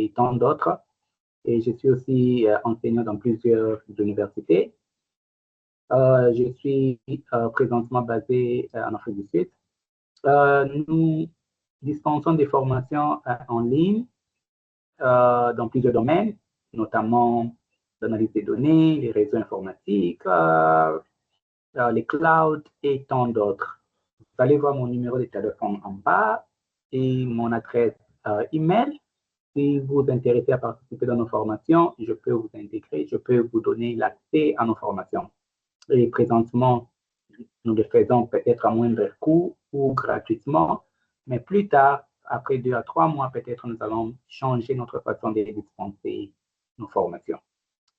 et tant d'autres. Et je suis aussi enseignant dans plusieurs universités. Je suis présentement basé en Afrique du Sud. Nous dispensons des formations en ligne dans plusieurs domaines, notamment l'analyse des données, les réseaux informatiques, les clouds et tant d'autres. Vous allez voir mon numéro de téléphone en bas et mon adresse email. Si vous vous intéressez à participer dans nos formations, je peux vous intégrer, je peux vous donner l'accès à nos formations. Et présentement, nous le faisons peut-être à moindre coût ou gratuitement, mais plus tard, après 2 à 3 mois, peut-être nous allons changer notre façon de dispenser nos formations.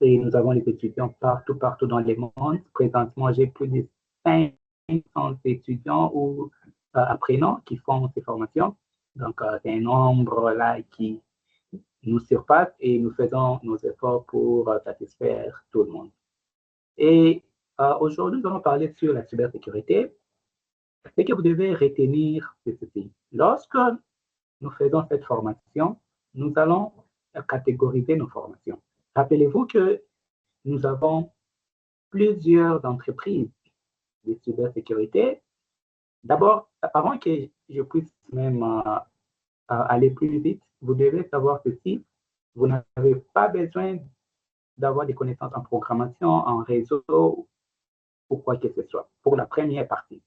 Et nous avons des étudiants partout dans le monde. Présentement, j'ai plus de 500 étudiants ou apprenants qui font ces formations. Donc, c'est un nombre là qui nous surpasse et nous faisons nos efforts pour satisfaire tout le monde. Et aujourd'hui, nous allons parler sur la cybersécurité. Ce que vous devez retenir, c'est ceci. Lorsque nous faisons cette formation, nous allons catégoriser nos formations. Rappelez-vous que nous avons plusieurs entreprises de cybersécurité. D'abord, avant que je puisse même aller plus vite, vous devez savoir ceci. Vous n'avez pas besoin d'avoir des connaissances en programmation, en réseau ou quoi que ce soit pour la première partie.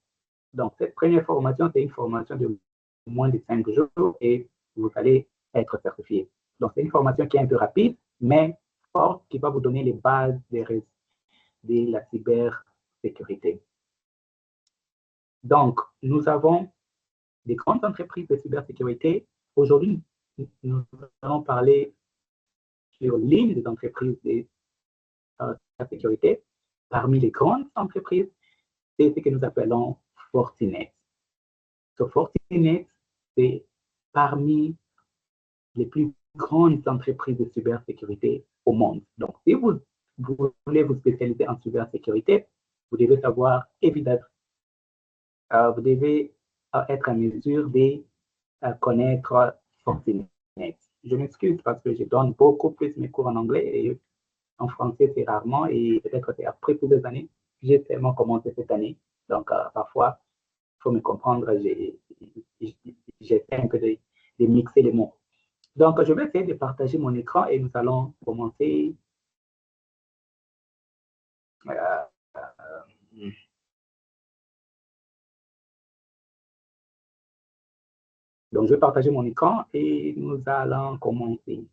Donc, cette première formation, c'est une formation de moins de 5 jours et vous allez être certifié. Donc, c'est une formation qui est un peu rapide, mais forte, qui va vous donner les bases de la cybersécurité. Donc, nous avons des grandes entreprises de cybersécurité. Aujourd'hui, nous allons parler sur l'une des entreprises de cybersécurité. Parmi les grandes entreprises, c'est ce que nous appelons Fortinet. So, Fortinet, c'est parmi les plus grandes entreprises de cybersécurité au monde. Donc, si vous voulez vous spécialiser en cybersécurité, vous devez savoir, évidemment, vous devez être en mesure de connaître Fortinet. Je m'excuse parce que je donne beaucoup plus mes cours en anglais et en français, c'est rarement, et peut-être c'est après plusieurs années. J'ai seulement commencé cette année. Donc, parfois, il faut me comprendre, j'essaie un peu de mixer les mots. Donc, je vais essayer de partager mon écran et nous allons commencer. Donc, je vais partager mon écran et nous allons commencer.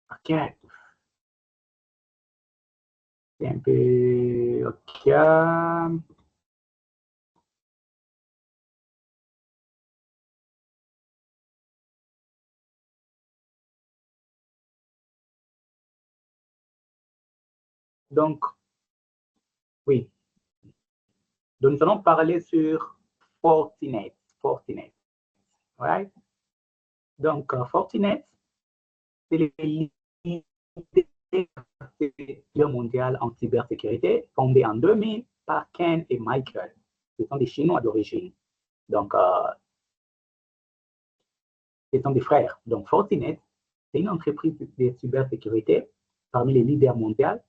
OK. C'est un peu OK. Donc, oui. Donc, nous allons parler sur Fortinet. Fortinet. Right? Donc, Fortinet, c'est le leader mondial en cybersécurité, fondé en 2000 par Ken et Michael. Ce sont des Chinois d'origine. Donc, ce sont des frères. Donc, Fortinet, c'est une entreprise de cybersécurité parmi les leaders mondiaux,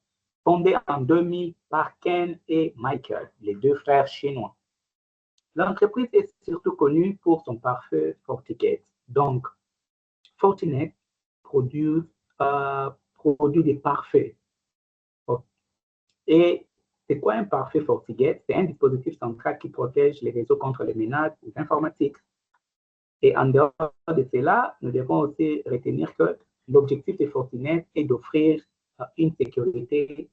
fondée en 2000 par Ken et Michael, les deux frères chinois. L'entreprise est surtout connue pour son pare-feu FortiGate. Donc, Fortinet produit des pare-feux. Et c'est quoi un pare-feu FortiGate? C'est un dispositif central qui protège les réseaux contre les menaces informatiques. Et en dehors de cela, nous devons aussi retenir que l'objectif de Fortinet est d'offrir une sécurité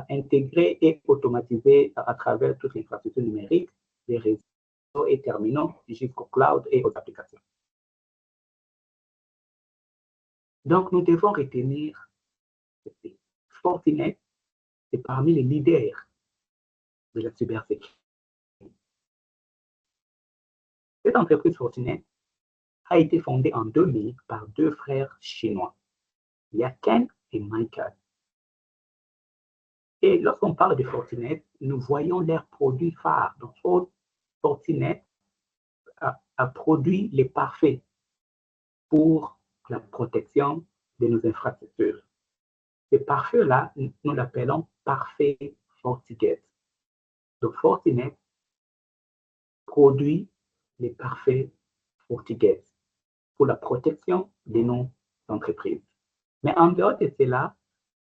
intégrée et automatisée à travers toute l'infrastructure numérique, les réseaux et terminaux jusqu'au cloud et aux applications. Donc, nous devons retenir que Fortinet est parmi les leaders de la cybersécurité. Cette entreprise Fortinet a été fondée en 2000 par deux frères chinois. Il y a Ken et Michael. Et lorsqu'on parle de Fortinet, nous voyons leurs produits phares. Donc, Fortinet a produit les pare-feux pour la protection de nos infrastructures. Ce pare-feu-là, nous l'appelons pare-feu FortiGate. Donc, Fortinet produit les pare-feux FortiGate pour la protection de nos entreprises. Mais en dehors de cela,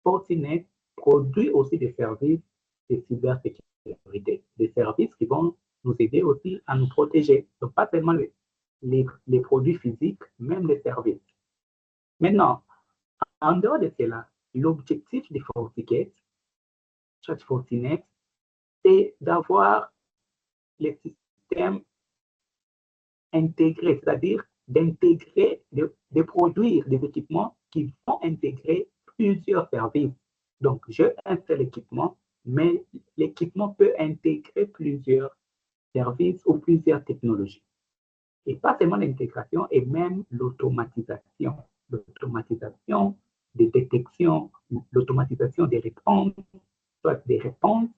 Fortinet produit aussi des services de cybersécurité, des services qui vont nous aider aussi à nous protéger. Donc, pas seulement les produits physiques, même les services. Maintenant, en dehors de cela, l'objectif de FortiGate, chez Fortinet, c'est d'avoir les systèmes intégrés, c'est-à-dire d'intégrer, de produire des équipements qui vont intégrer plusieurs services. Donc, je installe l'équipement, mais l'équipement peut intégrer plusieurs services ou plusieurs technologies. Et pas seulement l'intégration, et même l'automatisation. L'automatisation des détections, l'automatisation des réponses, soit des réponses,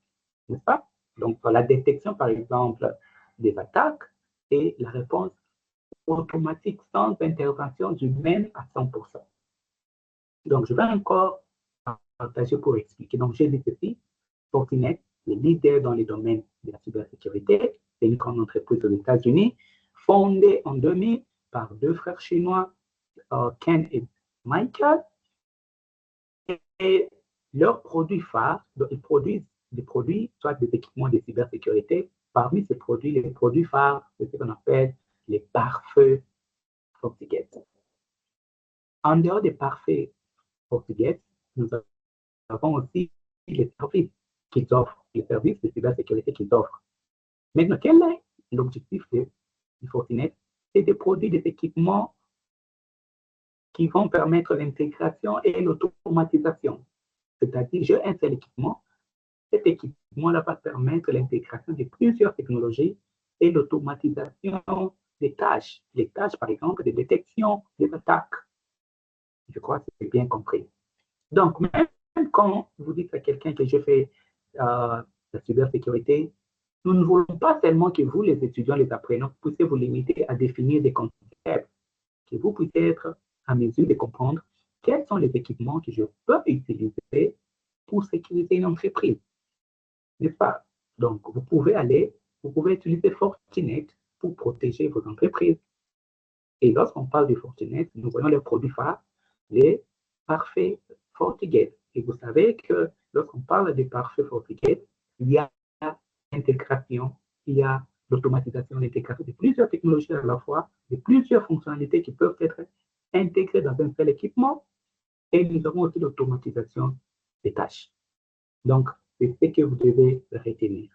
n'est-ce pas? Donc, la détection, par exemple, des attaques et la réponse automatique sans intervention humaine à 100%. Donc, je vais encore partager pour expliquer. Donc, j'ai dit ceci, Fortinet, le leader dans les domaines de la cybersécurité, c'est une grande entreprise aux États-Unis, fondée en 2000 par deux frères chinois, Ken et Michael, et leurs produits phares, ils produisent des produits, soit des équipements de cybersécurité. Parmi ces produits, les produits phares, c'est ce qu'on appelle les pare-feux FortiGate. En dehors des pare-feux FortiGate, nous avons aussi les services qu'ils offrent, les services de cybersécurité qu'ils offrent. Maintenant, quel est l'objectif de Fortinet? C'est de produire des équipements qui vont permettre l'intégration et l'automatisation. C'est-à-dire, j'ai un seul équipement, cet équipement-là va permettre l'intégration de plusieurs technologies et l'automatisation des tâches. Les tâches, par exemple, de détection des attaques. Je crois que c'est bien compris. Donc, même quand vous dites à quelqu'un que je fais la cybersécurité, nous ne voulons pas seulement que vous, les étudiants, les apprenants, puissiez vous limiter à définir des concepts, que vous puissiez être à mesure de comprendre quels sont les équipements que je peux utiliser pour sécuriser une entreprise. N'est-ce pas? Donc, vous pouvez utiliser Fortinet pour protéger vos entreprises. Et lorsqu'on parle de Fortinet, nous voyons les produits phares, les pare-feux FortiGate. Et vous savez que lorsqu'on parle de pare-feux FortiGate, il y a l'intégration, il y a l'automatisation, l'intégration de plusieurs technologies à la fois, de plusieurs fonctionnalités qui peuvent être intégrées dans un seul équipement. Et nous avons aussi l'automatisation des tâches. Donc, c'est ce que vous devez retenir.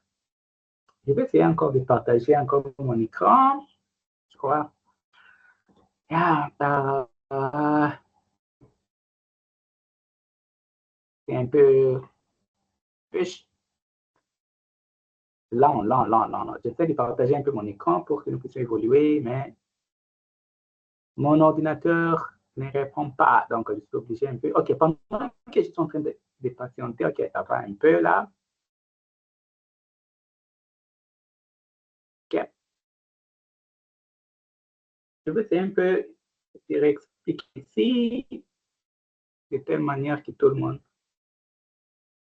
Je vais essayer encore de partager encore mon écran. Je crois. C'est un peu lent. J'essaie de partager un peu mon écran pour que nous puissions évoluer, mais mon ordinateur ne répond pas. Donc, je suis obligé un peu. OK, pendant que je suis en train de patienter, OK, ça va un peu là. OK. Je vais essayer un peu de réexpliquer ici de telle manière que tout le monde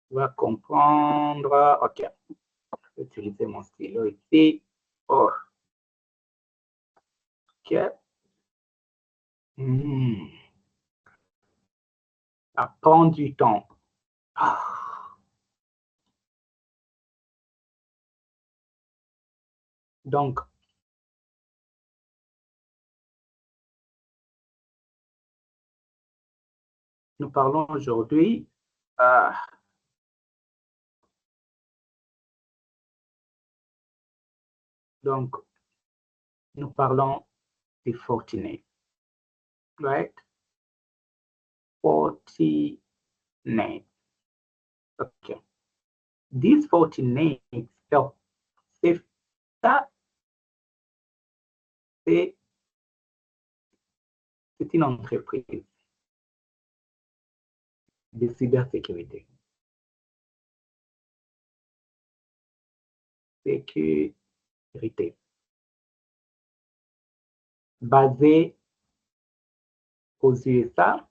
va comprendre. OK. Je vais utiliser mon stylo ici. Oh. OK. Ça prend du temps. Donc, nous parlons aujourd'hui donc, nous parlons de Fortinet. Right? Fortinet. OK. This Fortinet, c'est ça, c'est une entreprise de cybersécurité. Sécurité. Basée aux USA.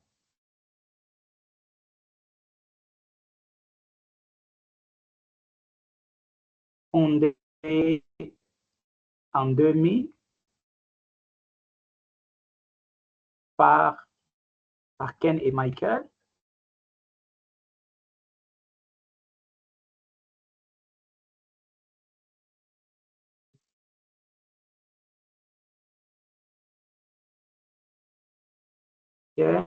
Fondé en 2000 par Ken et Michael. Okay.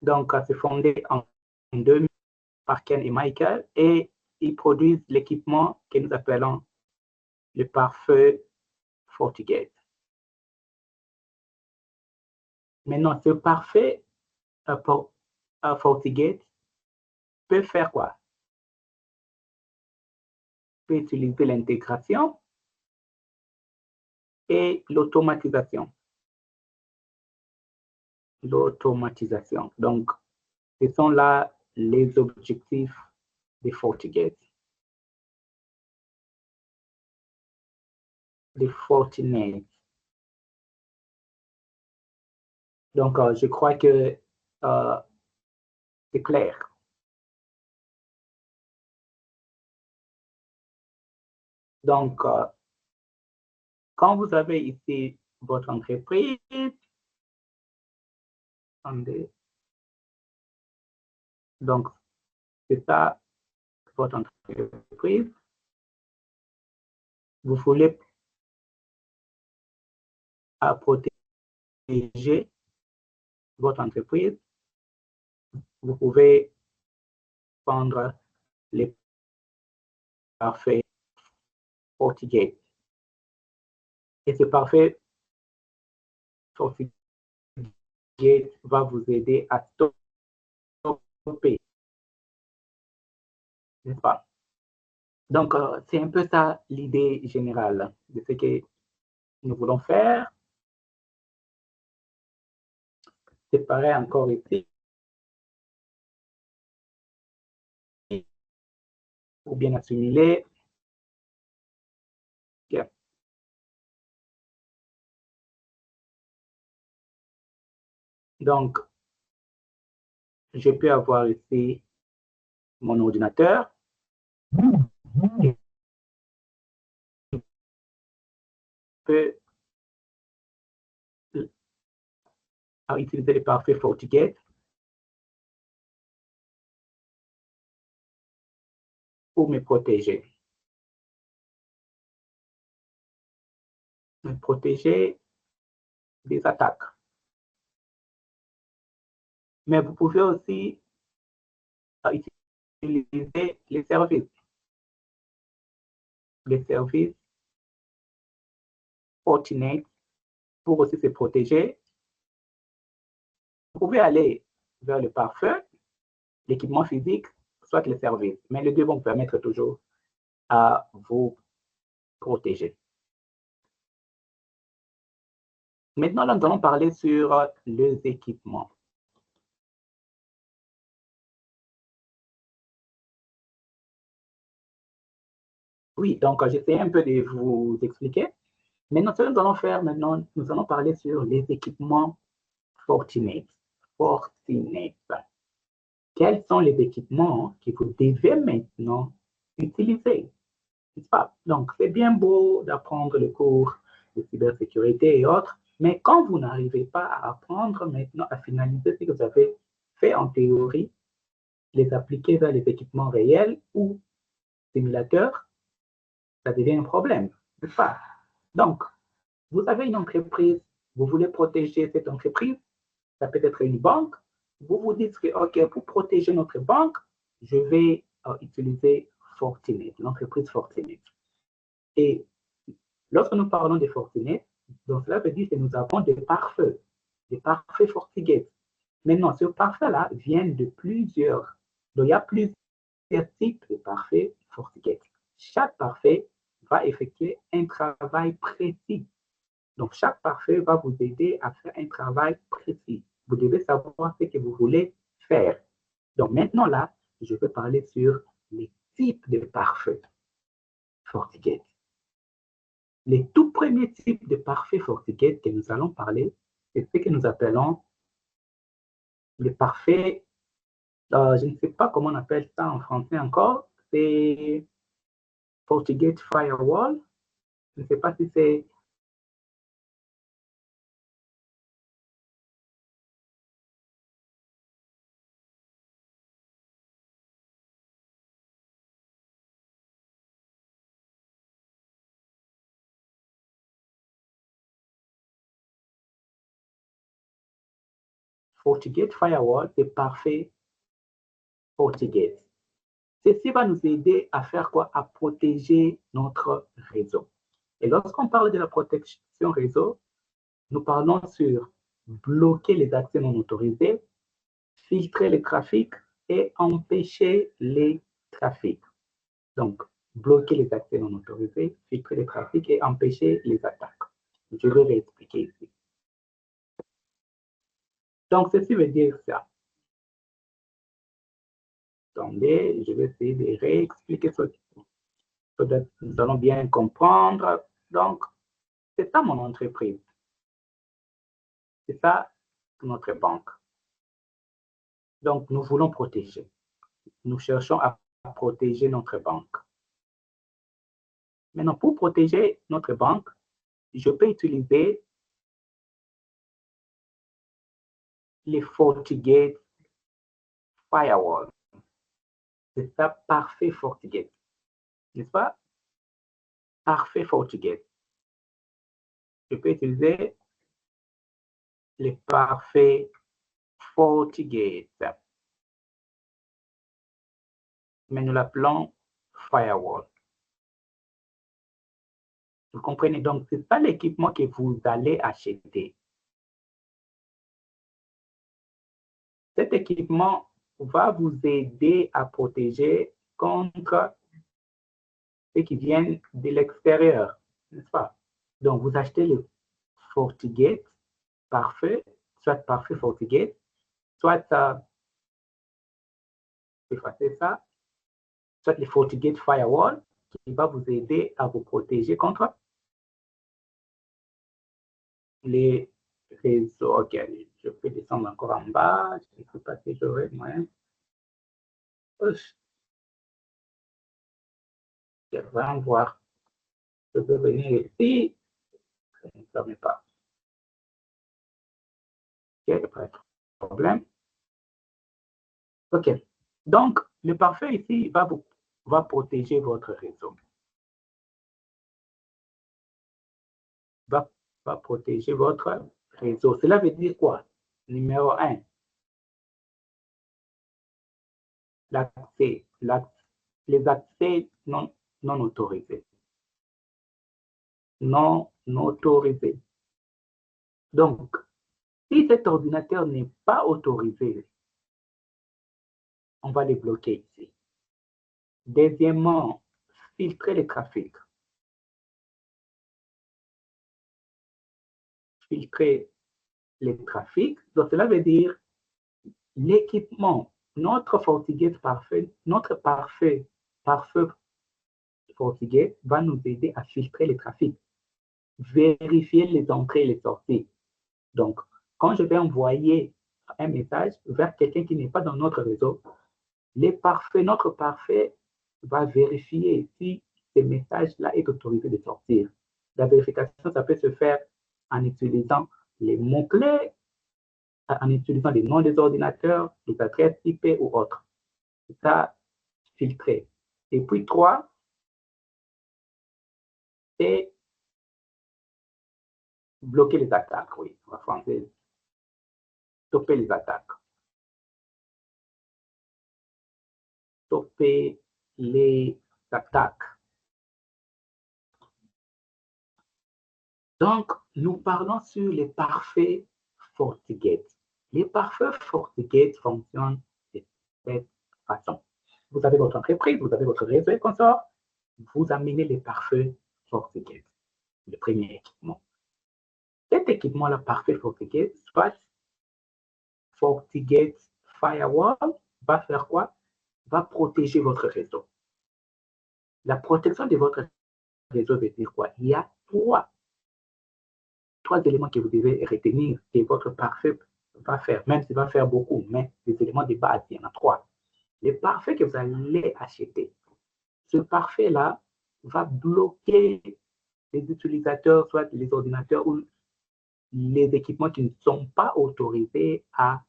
Donc, c'est fondé en 2000 par Ken et Michael et ils produisent l'équipement que nous appelons le pare-feu FortiGate. Maintenant, ce pare-feu FortiGate peut faire quoi? Peut utiliser l'intégration et l'automatisation. Donc, ce sont là les objectifs de FortiGate. De Fortinet. Donc, je crois que c'est clair. Donc, quand vous avez ici votre entreprise, donc c'est ça, votre entreprise, vous voulez protéger votre entreprise, vous pouvez prendre les pare-feu FortiGate. Et ce pare-feu FortiGate va vous aider à stopper, n'est-ce pas? Donc, c'est un peu ça l'idée générale de ce que nous voulons faire. C'est pareil encore ici. Pour bien assimiler. Okay. Donc, je peux avoir ici mon ordinateur. Je peux utiliser le pare-feu FortiGate pour me protéger. Me protéger des attaques. Mais vous pouvez aussi utiliser les services. Les services Fortinet pour aussi se protéger. Vous pouvez aller vers le pare-feu, l'équipement physique, soit les services. Mais les deux vont vous permettre toujours à vous protéger. Maintenant, nous allons parler sur les équipements. Oui, donc j'essaie un peu de vous expliquer. Maintenant, ce que nous allons faire maintenant, nous allons parler sur les équipements Fortinet. Fortinet. Quels sont les équipements que vous devez maintenant utiliser? N'est-ce pas? Donc, c'est bien beau d'apprendre le cours de cybersécurité et autres, mais quand vous n'arrivez pas à apprendre maintenant, à finaliser ce que vous avez fait en théorie, les appliquer vers les équipements réels ou simulateurs, ça devient un problème, n'est-ce pas? Donc, vous avez une entreprise, vous voulez protéger cette entreprise, ça peut être une banque, vous vous dites que, OK, pour protéger notre banque, je vais utiliser Fortinet, l'entreprise Fortinet. Et lorsque nous parlons de Fortinet, donc cela veut dire que nous avons des pare-feux FortiGate. Maintenant, ce pare-feu-là vient de plusieurs, donc il y a plusieurs types de pare-feu FortiGate. Chaque pare-feu va effectuer un travail précis. Donc, chaque pare-feu va vous aider à faire un travail précis. Vous devez savoir ce que vous voulez faire. Donc, maintenant là, je vais parler sur les types de pare-feu. FortiGate. Les tout premiers types de pare-feu FortiGate que nous allons parler, c'est ce que nous appelons les pare-feux. Je ne sais pas comment on appelle ça en français encore. C'est FortiGate Firewall. Je ne sais pas si c'est FortiGate Firewall, c'est parfait FortiGate. Ceci va nous aider à faire quoi? À protéger notre réseau. Et lorsqu'on parle de la protection réseau, nous parlons sur bloquer les accès non autorisés, filtrer les trafics et empêcher les trafics. Donc, bloquer les accès non autorisés, filtrer les trafics et empêcher les attaques. Je vais réexpliquer ici. Donc, ceci veut dire ça. Attendez, je vais essayer de réexpliquer ce que nous allons bien comprendre. Donc, c'est ça mon entreprise. C'est ça notre banque. Donc, nous voulons protéger. Nous cherchons à protéger notre banque. Maintenant, pour protéger notre banque, je peux utiliser les FortiGate Firewall. C'est ça, parfait FortiGate. N'est-ce pas? Parfait FortiGate. Je peux utiliser les parfaits FortiGate. Mais nous l'appelons Firewall. Vous comprenez? Donc, c'est ça l'équipement que vous allez acheter. Cet équipement va vous aider à protéger contre ce qui vient de l'extérieur, n'est-ce pas? Donc, vous achetez le FortiGate parfait, soit parfait FortiGate, soit c'est ça, soit le FortiGate Firewall qui va vous aider à vous protéger contre les réseaux. Ok, je peux descendre encore en bas. Je ne sais pas si j'aurai moyen. Je vais voir. Je peux venir ici. Ça ne permet pas. Ok, pas de problème. Ok. Donc, le parfait ici va protéger votre réseau. Va protéger votre réseau. Cela veut dire quoi? Numéro 1, les accès non autorisés. Non autorisés. Donc, si cet ordinateur n'est pas autorisé, on va les bloquer ici. Deuxièmement, filtrer le trafic. Filtrer les trafics. Donc, cela veut dire l'équipement, notre FortiGate parfait, notre parfait FortiGate va nous aider à filtrer les trafics, vérifier les entrées et les sorties. Donc, quand je vais envoyer un message vers quelqu'un qui n'est pas dans notre réseau, notre parfait va vérifier si ce message-là est autorisé de sortir. La vérification, ça peut se faire en utilisant les mots-clés, en utilisant les noms des ordinateurs, les adresses IP ou autres. C'est ça, filtrer. Et puis 3, c'est bloquer les attaques, oui, en français. Stopper les attaques. Stopper les attaques. Donc, nous parlons sur les parfaits FortiGate. Les parfaits FortiGate fonctionnent de cette façon. Vous avez votre entreprise, vous avez votre réseau et consort, vous amenez les parfaits FortiGate, le premier équipement. Cet équipement-là, parfait FortiGate, soit FortiGate Firewall, va faire quoi? Va protéger votre réseau. La protection de votre réseau veut dire quoi? Il y a trois éléments que vous devez retenir que votre parfait va faire, même s'il va faire beaucoup, mais les éléments de base, il y en a trois. Le parfait que vous allez acheter, ce parfait-là va bloquer les utilisateurs, soit les ordinateurs ou les équipements qui ne sont pas autorisés à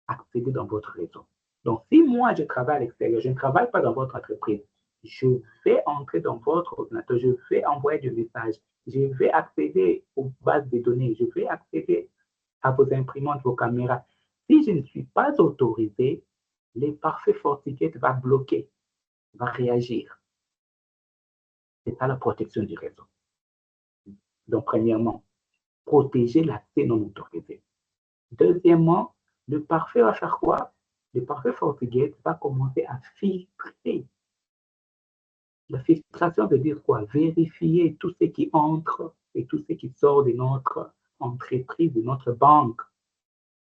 accéder dans votre réseau. Donc, si moi, je travaille à l'extérieur, je ne travaille pas dans votre entreprise, je vais entrer dans votre ordinateur, je vais envoyer des messages, je vais accéder aux bases de données, je vais accéder à vos imprimantes, vos caméras. Si je ne suis pas autorisé, le parfait FortiGate va bloquer, va réagir. C'est ça la protection du réseau. Donc, premièrement, protéger l'accès non autorisé. Deuxièmement, le parfait va faire quoi? Le parfait FortiGate va commencer à filtrer. La filtration veut dire quoi? Vérifier tout ce qui entre et tout ce qui sort de notre entreprise, de notre banque.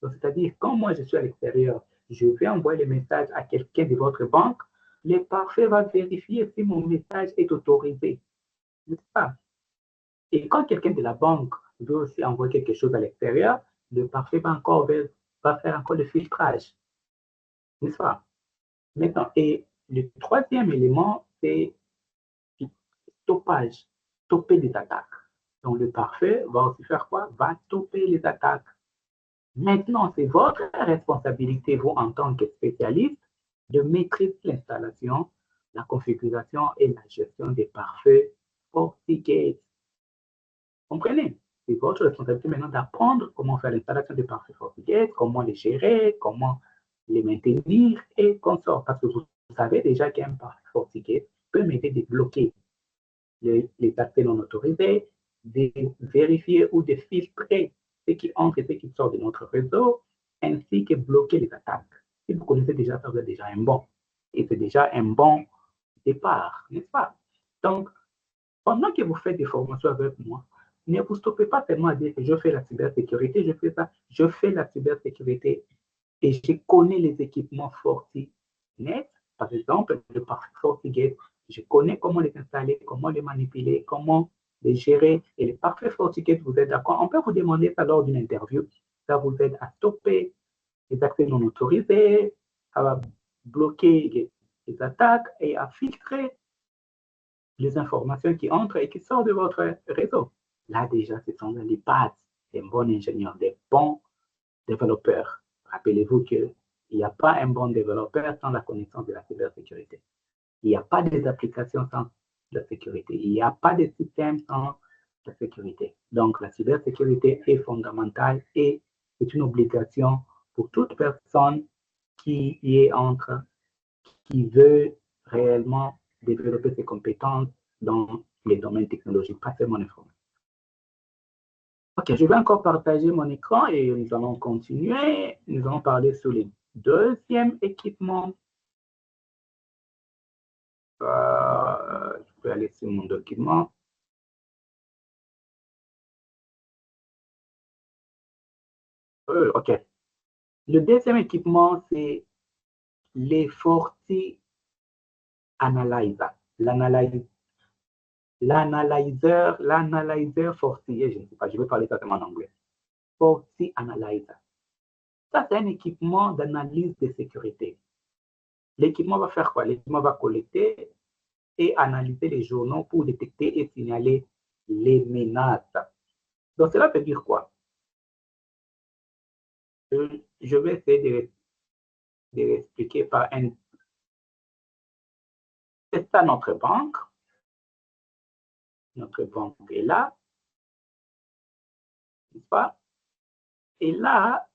C'est-à-dire, quand moi je suis à l'extérieur, je vais envoyer le message à quelqu'un de votre banque, le parfait va vérifier si mon message est autorisé. N'est-ce pas? Et quand quelqu'un de la banque veut aussi envoyer quelque chose à l'extérieur, le parfait va faire encore le filtrage. N'est-ce pas? Maintenant, et le troisième élément, c'est stoppage, stopper les attaques. Donc, le parfait va aussi faire quoi? Va stopper les attaques. Maintenant, c'est votre responsabilité, vous, en tant que spécialiste, de maîtriser l'installation, la configuration et la gestion des parfaits FortiGate. Comprenez? C'est votre responsabilité maintenant d'apprendre comment faire l'installation des parfaits FortiGate, comment les gérer, comment les maintenir et consorts. Parce que vous savez déjà qu'un parfait FortiGate peut m'aider à bloquer les accès non autorisés, de vérifier ou de filtrer ce qui entre et ce qui sort de notre réseau, ainsi que bloquer les attaques. Si vous connaissez déjà ça, vous êtes déjà un bon. Et c'est déjà un bon départ, n'est-ce pas? Donc, pendant que vous faites des formations avec moi, ne vous stoppez pas seulement à dire que je fais la cybersécurité, je fais ça, je fais la cybersécurité et je connais les équipements FortiNet, par exemple, le parfait FortiGate, je connais comment les installer, comment les manipuler, comment les gérer. Et le parfait FortiGate, vous êtes d'accord? On peut vous demander ça lors d'une interview. Ça vous aide à stopper les accès non autorisés, à bloquer les attaques et à filtrer les informations qui entrent et qui sortent de votre réseau. Là, déjà, ce sont les bases des bons ingénieurs, des bons développeurs. Rappelez-vous qu'il n'y a pas un bon développeur sans la connaissance de la cybersécurité. Il n'y a pas des applications sans la sécurité. Il n'y a pas de système sans la sécurité. Donc, la cybersécurité est fondamentale et c'est une obligation pour toute personne qui y entre, qui veut réellement développer ses compétences dans les domaines technologiques, pas seulement informatique. Ok, je vais encore partager mon écran et nous allons continuer. Nous allons parler sur le deuxième équipement. Je vais aller sur mon document. Ok. Le deuxième équipement, c'est les Forti Analyzer. L'analyzer Forti, je ne sais pas, je vais parler ça en anglais. Forti Analyzer. Ça, c'est un équipement d'analyse de sécurité. L'équipement va faire quoi? L'équipement va collecter et analyser les journaux pour détecter et signaler les menaces. Donc, cela veut dire quoi? Je vais essayer de l'expliquer par un... C'est ça notre banque. Notre banque est là, n'est-ce pas? Et là,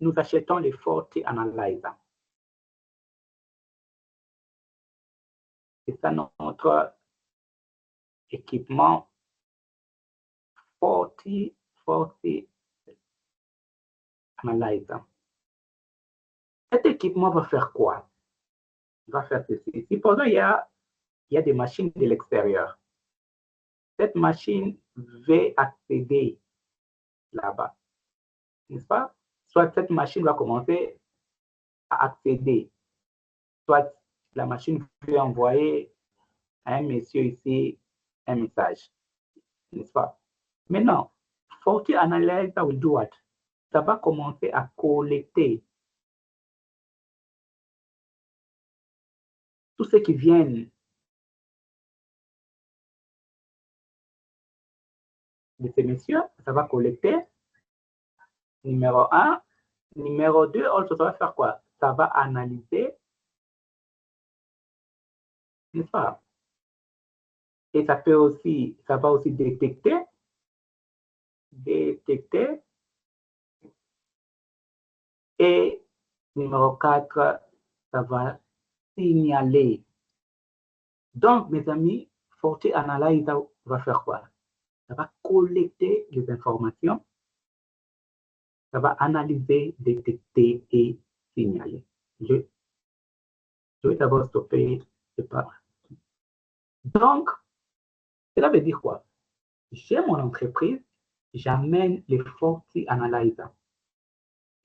nous achetons les Forti Analyzer. C'est ça notre équipement Forti Analyzer. Cet équipement va faire quoi? Il va faire ceci. Supposons qu'il y a des machines de l'extérieur. Cette machine va accéder là-bas, n'est-ce pas? Soit cette machine va commencer à accéder, soit la machine peut envoyer à un monsieur ici un message, n'est-ce pas? Maintenant, Forti Analyzer will do what? Ça va commencer à collecter tout ce qui vient de ces messieurs, ça va collecter numéro 1. Numéro 2, ça va faire quoi? Ça va analyser, n'est-ce pas? Et ça va aussi détecter. Et numéro 4, ça va signaler. Donc, mes amis, Forti Analyzer va faire quoi? Ça va collecter les informations, ça va analyser, détecter et signaler. Je vais d'abord stopper ce pas. Donc, cela veut dire quoi? J'ai mon entreprise, j'amène les Forti Analyzer,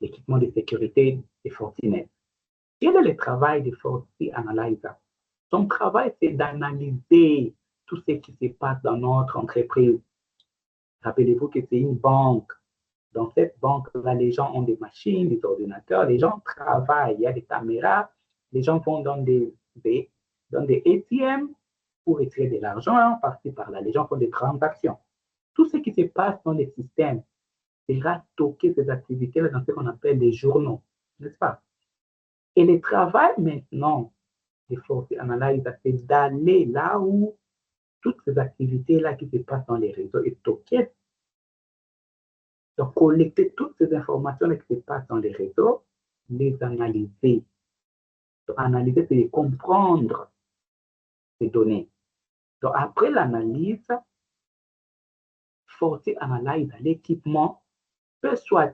l'équipement de sécurité de Fortinet. Quel est le travail de Forti Analyzer? Son travail, c'est d'analyser tout ce qui se passe dans notre entreprise. Rappelez-vous que c'est une banque. Dans cette banque-là, les gens ont des machines, des ordinateurs, les gens travaillent, il y a des caméras, les gens vont dans des ATM pour retirer de l'argent, par-ci, par-là. Les gens font des transactions. Tout ce qui se passe dans les systèmes sera stocké, ces activités-là, dans ce qu'on appelle les journaux, n'est-ce pas? Et le travail maintenant des Forti Analyzer, c'est d'aller là où toutes ces activités-là qui se passent dans les réseaux est stockées. Donc, collecter toutes ces informations qui se passent dans les réseaux, les analyser. Donc, analyser, c'est comprendre ces données. Donc, après l'analyse, Forti Analyzer, l'équipement peut soit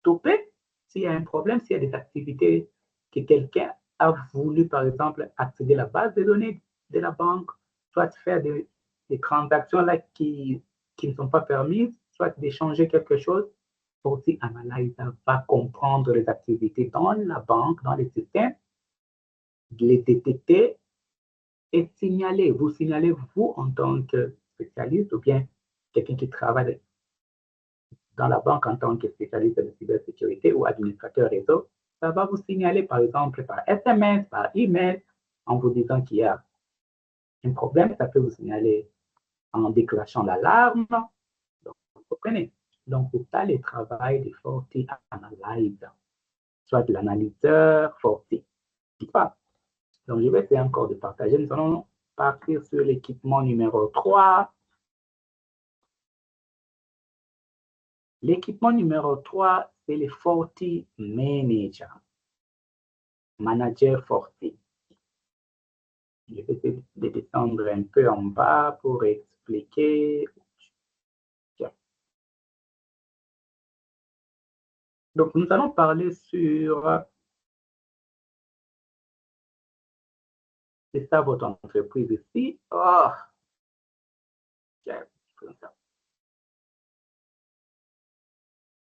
stopper s'il y a un problème, s'il y a des activités que quelqu'un a voulu, par exemple, accéder à la base de données de la banque, soit faire des transactions là qui ne sont pas permises, soit d'échanger quelque chose. Forti Analyzer va comprendre les activités dans la banque, dans les systèmes, les détecter et signaler. Vous signalez, vous, en tant que spécialiste ou bien quelqu'un qui travaille dans la banque en tant que spécialiste de cybersécurité ou administrateur réseau, ça va vous signaler, par exemple, par SMS, par email, en vous disant qu'il y a un problème. Ça peut vous signaler en déclenchant l'alarme. Donc, vous comprenez. Donc, c'est ça le travail de Forti Analyzer, soit de l'analyseur Forti. Donc, je vais essayer encore de partager. Nous allons partir sur l'équipement numéro 3. L'équipement numéro 3, c'est le Forti Manager. Manager Forti. Je vais essayer de descendre un peu en bas pour expliquer. Donc, nous allons parler sur... C'est ça votre entreprise ici. Oh,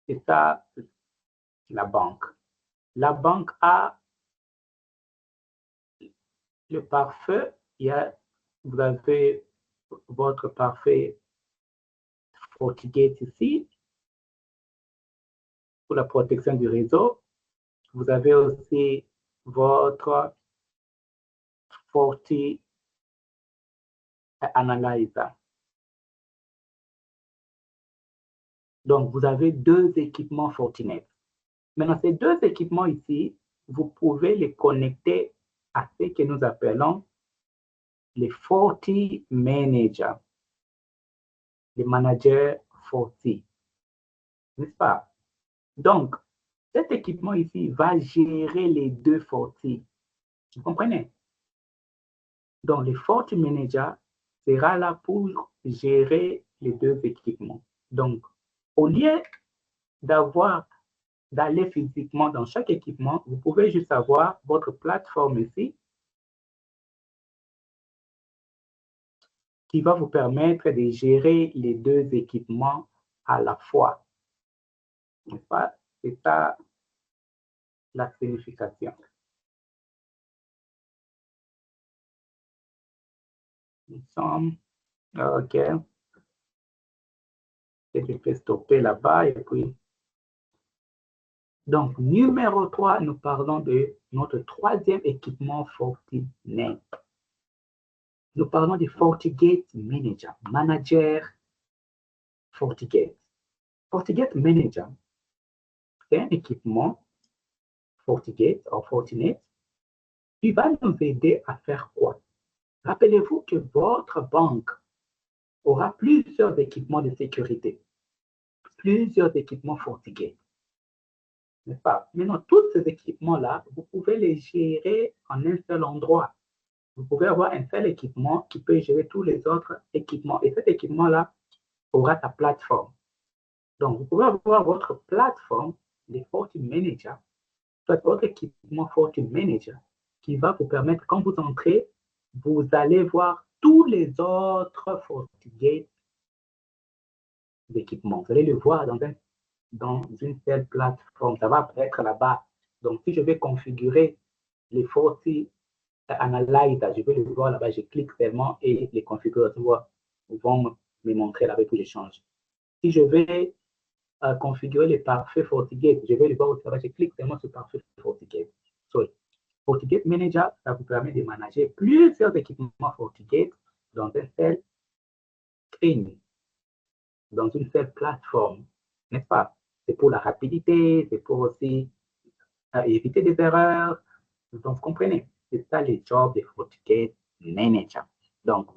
c'est ça la banque. La banque a le pare-feu. Vous avez votre pare-feu FortiGate ici pour la protection du réseau. Vous avez aussi votre Forti Analyzer. Donc, vous avez deux équipements Fortinet. Maintenant, ces deux équipements ici, vous pouvez les connecter à ce que nous appelons les Forti Managers, les managers Forti, n'est-ce pas? Donc, cet équipement ici va gérer les deux Forti. Vous comprenez? Donc, le Forti Manager sera là pour gérer les deux équipements. Donc, au lieu d'aller physiquement dans chaque équipement, vous pouvez juste avoir votre plateforme ici qui va vous permettre de gérer les deux équipements à la fois. N'est-ce pas? C'est ça la signification. Nous sommes OK. Et je peux stopper là-bas et puis. Donc, numéro 3, nous parlons de notre troisième équipement Fortinet. Nous parlons du FortiGate Manager. FortiGate. FortiGate Manager, c'est un équipement FortiGate ou Fortinet qui va nous aider à faire quoi? Rappelez-vous que votre banque aura plusieurs équipements de sécurité, plusieurs équipements FortiGate, n'est-ce pas? Maintenant, tous ces équipements-là, vous pouvez les gérer en un seul endroit. Vous pouvez avoir un seul équipement qui peut gérer tous les autres équipements. Et cet équipement-là aura sa plateforme. Donc, vous pouvez avoir votre plateforme de FortiManager, soit votre équipement FortiManager, qui va vous permettre, quand vous entrez, vous allez voir tous les autres FortiGate d'équipement. Vous allez le voir dans une seule plateforme. Ça va apparaître là-bas. Donc, si je vais configurer les Forti Analyzer, je vais le voir là-bas, je clique seulement et les configurations vont me montrer là-bas que je change. Si je vais configurer les parfaits FortiGate, je vais le voir aussi là-bas, je clique seulement sur parfait FortiGate. Sorry. FortiGate Manager, ça vous permet de manager plusieurs équipements FortiGate dans un seul screen, dans une seule plateforme, n'est-ce pas? C'est pour la rapidité, c'est pour aussi éviter des erreurs. Donc, vous comprenez, c'est ça les jobs des FortiGate Manager. Donc,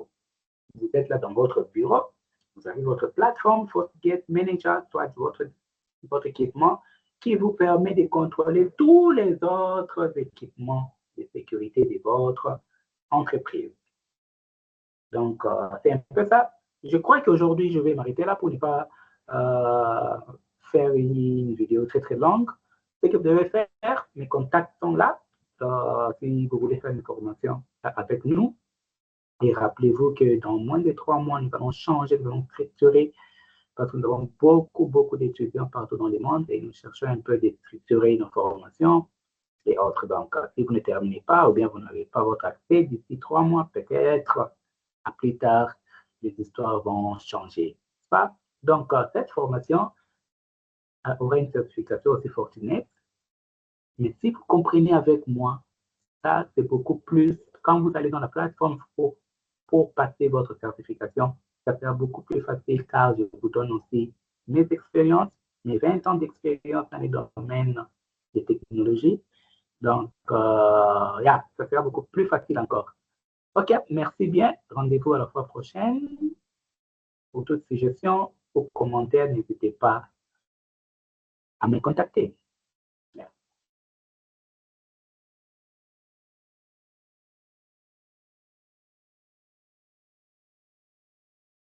vous êtes là dans votre bureau, vous avez votre plateforme FortiGate Manager, soit votre équipement, qui vous permet de contrôler tous les autres équipements de sécurité de votre entreprise. Donc, c'est un peu ça. Je crois qu'aujourd'hui, je vais m'arrêter là pour ne pas faire une vidéo très, très longue. Ce que vous devez faire, mes contacts sont là. Si vous voulez faire une formation avec nous. Et rappelez-vous que dans moins de 3 mois, nous allons changer, nous allons structurer, parce que nous avons beaucoup, beaucoup d'étudiants partout dans le monde et nous cherchons un peu de structurer nos formations et autres. Donc, si vous ne terminez pas ou bien vous n'avez pas votre accès d'ici 3 mois, peut-être à plus tard, les histoires vont changer. Pas? Donc, cette formation aura une certification aussi Fortinet. Mais si vous comprenez avec moi, ça, c'est beaucoup plus. Quand vous allez dans la plateforme pour passer votre certification, ça sera beaucoup plus facile car je vous donne aussi mes expériences, mes 20 ans d'expérience dans les domaines des technologies. Donc, ça sera beaucoup plus facile encore. OK, merci bien. Rendez-vous à la fois prochaine. Pour toute suggestion ou commentaire, n'hésitez pas à me contacter.